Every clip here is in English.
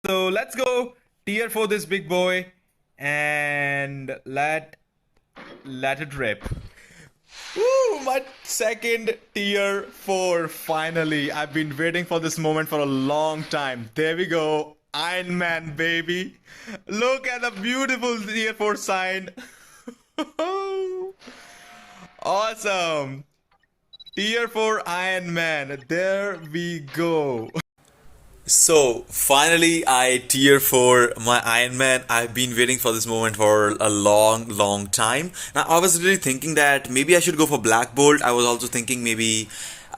So let's go tier for this big boy and let it rip. Woo, my second tier 4 finally. I've been waiting for this moment for a long time. There we go. Ironman baby. Look at the beautiful tier 4 sign. Awesome. Tier 4 Ironman. There we go. So finally I tier for my Ironman. I've been waiting for this moment for a long time. Now I was really thinking that maybe I should go for Black Bolt. I was also thinking maybe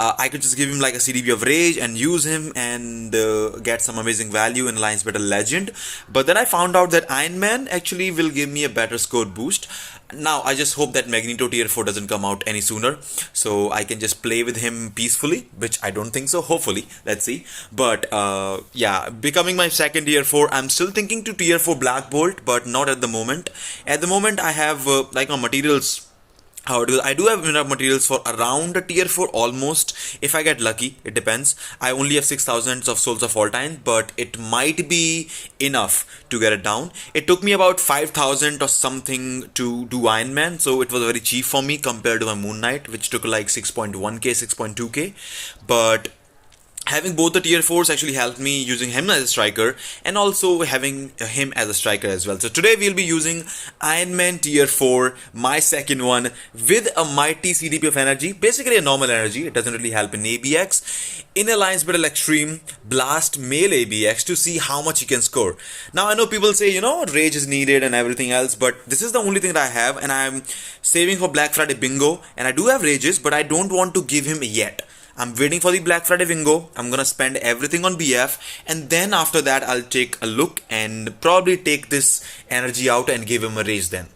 I could just give him like a CDP of Rage and use him and get some amazing value in Alliance Battle Legend. But then I found out that Ironman actually will give me a better score boost. Now I just hope that Magneto tier 4 doesn't come out any sooner, so I can just play with him peacefully, which I don't think so. Hopefully, let's see. But yeah, becoming my second tier 4, I'm still thinking to tier 4 Black Bolt, but not at the moment. At the moment I have like my materials. I do have enough materials for around a tier 4 almost. If I get lucky, it depends. I only have 6,000 of souls of all time, but it might be enough to get it down. It took me about 5,000 or something to do Ironman, so it was very cheap for me compared to my Moon Knight, which took like 6.1k, 6.2k. But having both the tier 4s actually helped me using him as a striker and also having him as a striker as well. So today we'll be using Ironman tier 4, my second one, with a mighty CDP of energy, basically a normal energy. It doesn't really help in ABX. In Alliance Battle Extreme, blast male ABX to see how much he can score. Now I know people say, rage is needed and everything else, but this is the only thing that I have, and I'm saving for Black Friday bingo, and I do have rages, but I don't want to give him yet. I'm waiting for the Black Friday bingo. I'm gonna spend everything on BF, and then after that I'll take a look and probably take this energy out and give him a raise then.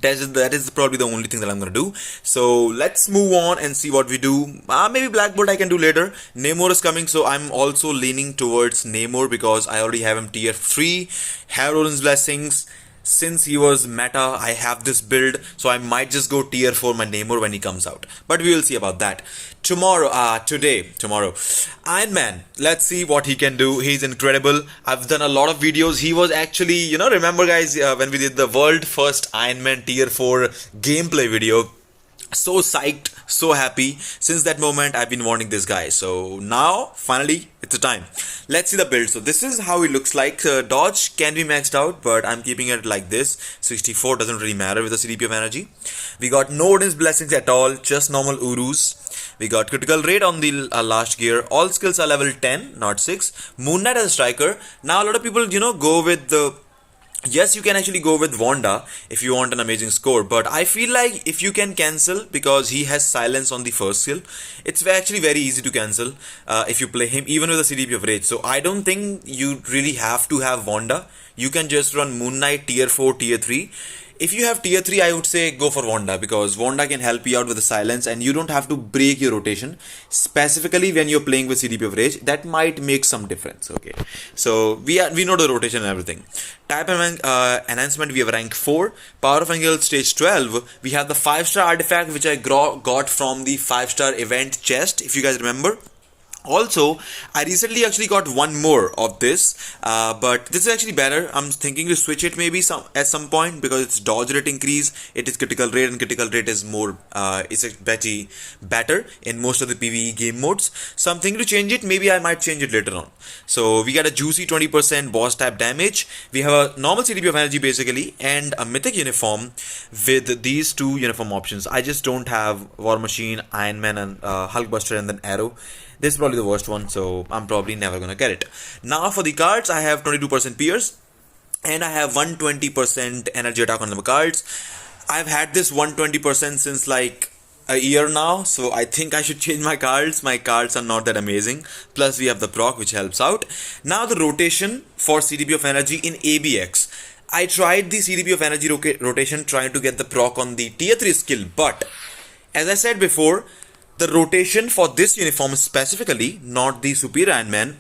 That is probably the only thing that I'm gonna do. So let's move on and see what we do. Maybe Black Bolt I can do later. Namor is coming, so I'm also leaning towards Namor because I already have him tier 3. Heroine's Blessings. Since he was meta, I have this build, so I might just go tier 4 my Namor when he comes out. But we will see about that. Tomorrow, Ironman. Let's see what he can do. He's incredible. I've done a lot of videos. He was actually, remember guys, when we did the world first Ironman tier 4 gameplay video. So psyched, so happy. Since that moment I've been wanting this guy, so now finally it's a time. Let's see the build. So this is how it looks like. Dodge can be maxed out, but I'm keeping it like this. 64 doesn't really matter with the CDP of energy. We got no Odin's Blessings at all, just normal Urus. We got critical rate on the last gear. All skills are level 10, not 6. Moon Knight as a striker. Now a lot of people go with the yes, you can actually go with Wanda if you want an amazing score, but I feel like if you can cancel, because he has silence on the first skill, it's actually very easy to cancel if you play him even with a CDP of Rage. So I don't think you really have to have Wanda. You can just run Moon Knight tier 4, tier 3. If you have tier 3, I would say go for Wanda, because Wanda can help you out with the silence and you don't have to break your rotation. Specifically when you're playing with CDP of Rage, that might make some difference, okay? So we know the rotation and everything. Type enhancement, we have rank 4. Power of Angle stage 12. We have the 5-star artifact which I got from the 5-star event chest, if you guys remember. Also, I recently actually got one more of this, but this is actually better. I'm thinking to switch it maybe at some point, because it's dodge rate increase, it is critical rate, and critical rate is more, it's better in most of the PvE game modes. So I'm thinking to change it. Maybe I might change it later on. So we got a juicy 20% boss type damage. We have a normal CDP of energy basically, and a mythic uniform with these two uniform options. I just don't have War Machine, Iron Man, and Hulkbuster, and then Arrow. This is probably the worst one, so I'm probably never gonna get it. Now for the cards, I have 22% Pierce, and I have 120% energy attack on the cards. I've had this 120% since like a year now, so I think I should change my cards. My cards are not that amazing. Plus we have the proc, which helps out. Now the rotation for CDP of energy in ABX. I tried the CDP of energy rotation trying to get the proc on the tier 3 skill, but as I said before, the rotation for this uniform specifically, not the Superior Iron Man,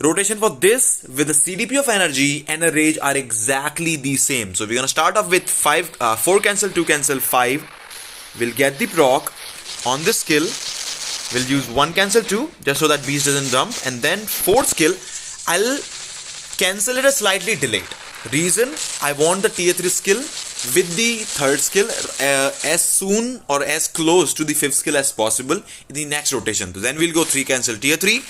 rotation for this with the CDP of energy and a rage are exactly the same. So we're gonna start off with 4 cancel, 2 cancel, 5. We'll get the proc on this skill. We'll use 1 cancel 2 just so that beast doesn't jump, and then 4th skill I'll cancel it a slightly delayed. Reason, I want the tier 3 skill with the third skill as soon or as close to the fifth skill as possible in the next rotation. So then we'll go 3 cancel tier 3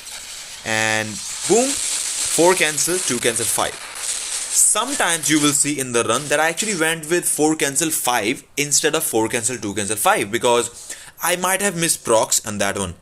and boom, 4 cancel, 2 cancel 5. Sometimes you will see in the run that I actually went with 4 cancel 5 instead of 4 cancel 2 cancel 5 because I might have missed procs on that one.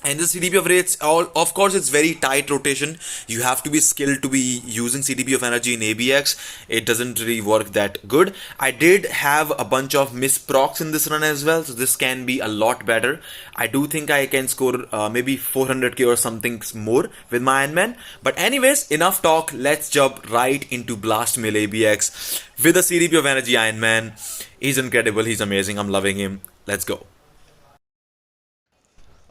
And the CTP of rates, of course, it's very tight rotation. You have to be skilled to be using CTP of energy in ABX. It doesn't really work that good. I did have a bunch of missed procs in this run as well, so this can be a lot better. I do think I can score maybe 400k or something more with my Ironman. But anyways, enough talk. Let's jump right into Blast Mill ABX with the CTP of energy Ironman. He's incredible. He's amazing. I'm loving him. Let's go.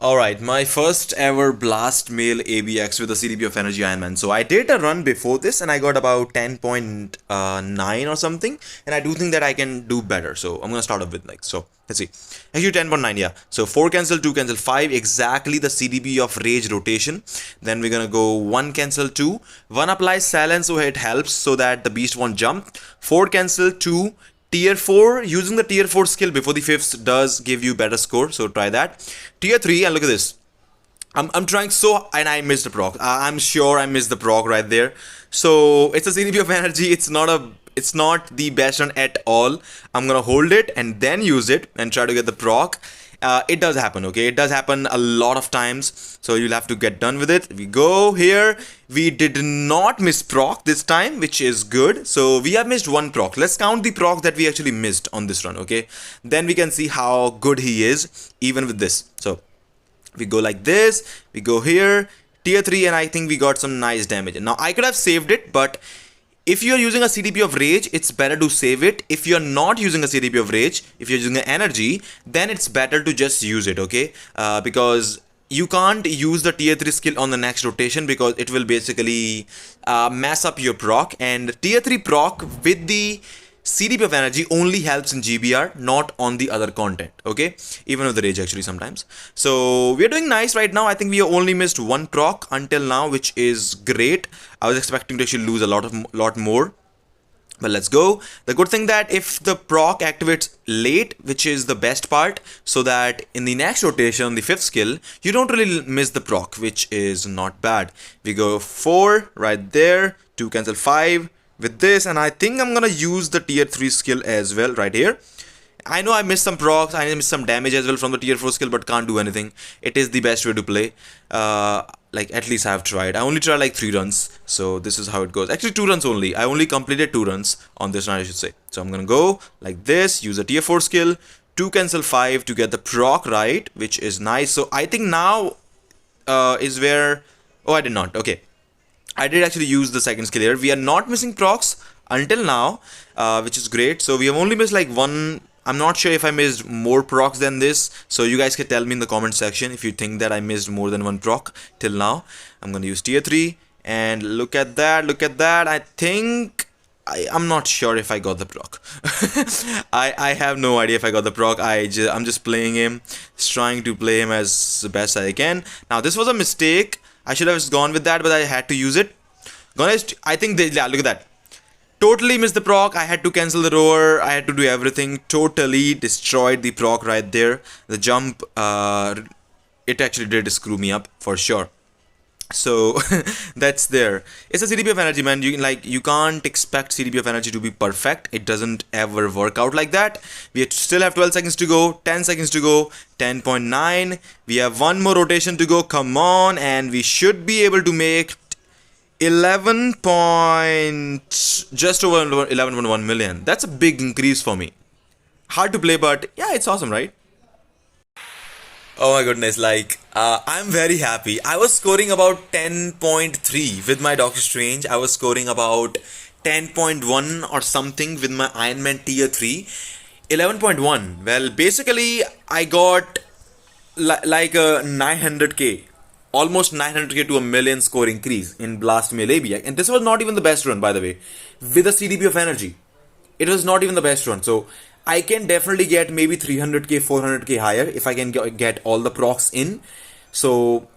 Alright, my first ever Blast Mail ABX with the CTP of Energy Ironman. So I did a run before this and I got about 10.9 or something. And I do think that I can do better. So I'm going to start off with like, so let's see. Actually 10.9, yeah. So 4 cancel, 2 cancel, 5, exactly the CTP of Rage rotation. Then we're going to go 1 cancel, 2. 1 applies silence so it helps so that the beast won't jump. 4 cancel, 2. Tier 4, using the tier 4 skill before the 5th does give you better score, so try that. Tier 3, and look at this. I'm trying so, and I missed the proc. I'm sure I missed the proc right there. So it's a CTP of energy. It's not the best one at all. I'm gonna hold it and then use it and try to get the proc. It does happen, okay? It does happen a lot of times, so you'll have to get done with it. We go here. We did not miss proc this time, which is good. So we have missed 1 proc. Let's count the proc that we actually missed on this run, okay? Then we can see how good he is, even with this. So we go like this. We go here, tier 3, and I think we got some nice damage. Now, I could have saved it, but if you're using a CTP of Rage, it's better to save it. If you're not using a CTP of Rage, if you're using an energy, then it's better to just use it, okay? Because you can't use the tier 3 skill on the next rotation because it will basically mess up your proc. And tier 3 proc with the CTP of energy only helps in GBR, not on the other content, okay? Even with the Rage actually sometimes. So we're doing nice right now. I think we only missed 1 proc until now, which is great. I was expecting to actually lose a lot more. But let's go. The good thing that if the proc activates late, which is the best part, so that in the next rotation, the 5th skill, you don't really miss the proc, which is not bad. We go 4 right there, 2 cancel 5 with this, and I think I'm gonna use the tier 3 skill as well right here. I know I missed some procs, I missed some damage as well from the tier 4 skill, but can't do anything. It is the best way to play. Like at least I have tried. I only tried like 3 runs, so this is how it goes. Actually 2 runs only. I only completed 2 runs on this run, I should say. So I'm gonna go like this, use a tier 4 skill, 2 cancel 5 to get the proc right, which is nice. So I think now is where, oh I did not, okay. I did actually use the second skill here. We are not missing procs until now, which is great. So we have only missed like 1. I'm not sure if I missed more procs than this. So you guys can tell me in the comment section if you think that I missed more than 1 proc till now. I'm going to use tier 3 and look at that. Look at that. I think I'm not sure if I got the proc. I have no idea if I got the proc. I'm just playing him, just trying to play him as the best I can. Now this was a mistake. I should have just gone with that, but I had to use it. I think yeah, look at that. Totally missed the proc. I had to cancel the roar. I had to do everything. Totally destroyed the proc right there. The jump, it actually did screw me up for sure. So that's there. It's a CTP of energy, man. You can't expect CTP of energy to be perfect. It doesn't ever work out like that. We still have 12 seconds to go, 10 seconds to go, 10.9. We have 1 more rotation to go. Come on, and we should be able to make 11 just over 11.1 million. That's a big increase for me. Hard to play, but yeah, it's awesome, right? Oh my goodness, like, I'm very happy. I was scoring about 10.3 with my Doctor Strange. I was scoring about 10.1 or something with my Ironman tier 3. 11.1. Well, basically, I got like a 900k. Almost 900k to a million score increase in Blast Mail ABX. And this was not even the best run, by the way. With a CTP of energy. It was not even the best run. So I can definitely get maybe 300k, 400k higher if I can get all the procs in. So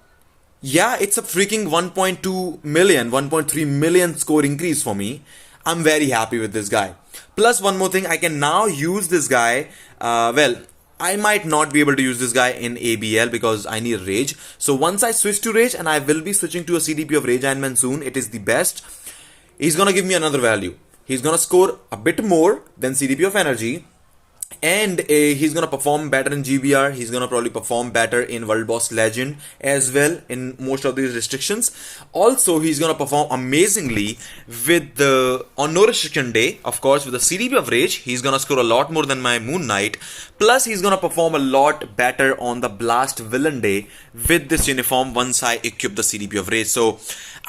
Yeah, it's a freaking 1.2 million, 1.3 million score increase for me. I'm very happy with this guy. Plus, one more thing, I can now use this guy. Well, I might not be able to use this guy in ABL because I need Rage. So once I switch to Rage, and I will be switching to a CTP of Rage Ironman soon, it is the best. He's gonna give me another value. He's gonna score a bit more than CTP of Energy, and he's gonna perform better in GBR. He's gonna probably perform better in World Boss Legend as well in most of these restrictions. Also, he's gonna perform amazingly with the on no restriction day. Of course, with the CDP of Rage, he's gonna score a lot more than my Moon Knight. Plus, he's gonna perform a lot better on the Blast Villain day with this uniform once I equip the CDP of Rage. So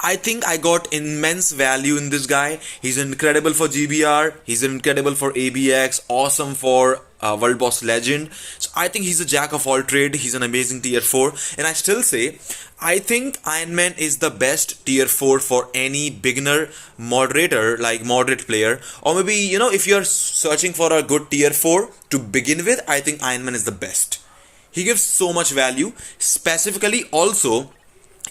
I think I got immense value in this guy. He's incredible for GBR. He's incredible for ABX. Awesome for World Boss Legend. So I think he's a jack of all trade. He's an amazing tier 4. And I still say, I think Ironman is the best tier 4 for any beginner moderator, like moderate player. Or maybe, you know, if you're searching for a good tier 4 to begin with, I think Ironman is the best. He gives so much value. Specifically also,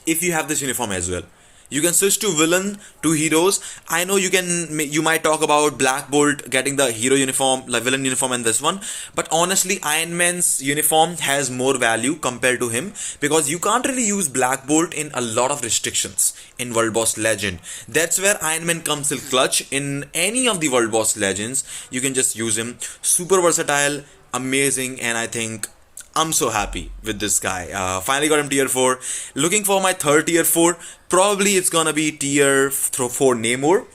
if you have this uniform as well. You can switch to villain, to heroes. I know you might talk about Black Bolt getting the hero uniform, the villain uniform and this one. But honestly, Iron Man's uniform has more value compared to him because you can't really use Black Bolt in a lot of restrictions in World Boss Legend. That's where Iron Man comes in clutch. In any of the World Boss Legends, you can just use him. Super versatile, amazing, and I think I'm so happy with this guy. Finally got him tier 4. Looking for my third tier 4. Probably it's gonna be tier 4 Namor.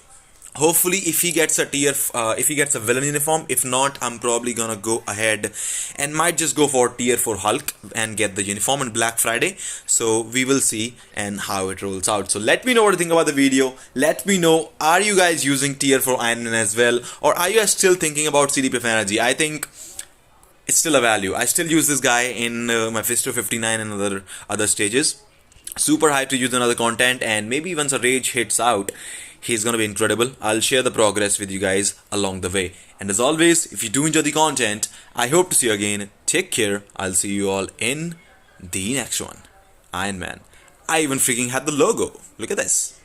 Hopefully if he gets a villain uniform. If not, I'm probably gonna go ahead and might just go for tier 4 Hulk and get the uniform on Black Friday. So we will see and how it rolls out. So let me know what you think about the video. Let me know, are you guys using tier 4 Iron Man as well, or are you guys still thinking about CDP of Energy? I think it's still a value. I still use this guy in my Fisto 59 and other stages. Super hyped to use another content, and maybe once a Rage hits out, he's gonna be incredible. I'll share the progress with you guys along the way. And as always, if you do enjoy the content, I hope to see you again. Take care. I'll see you all in the next one. Iron Man. I even freaking had the logo. Look at this.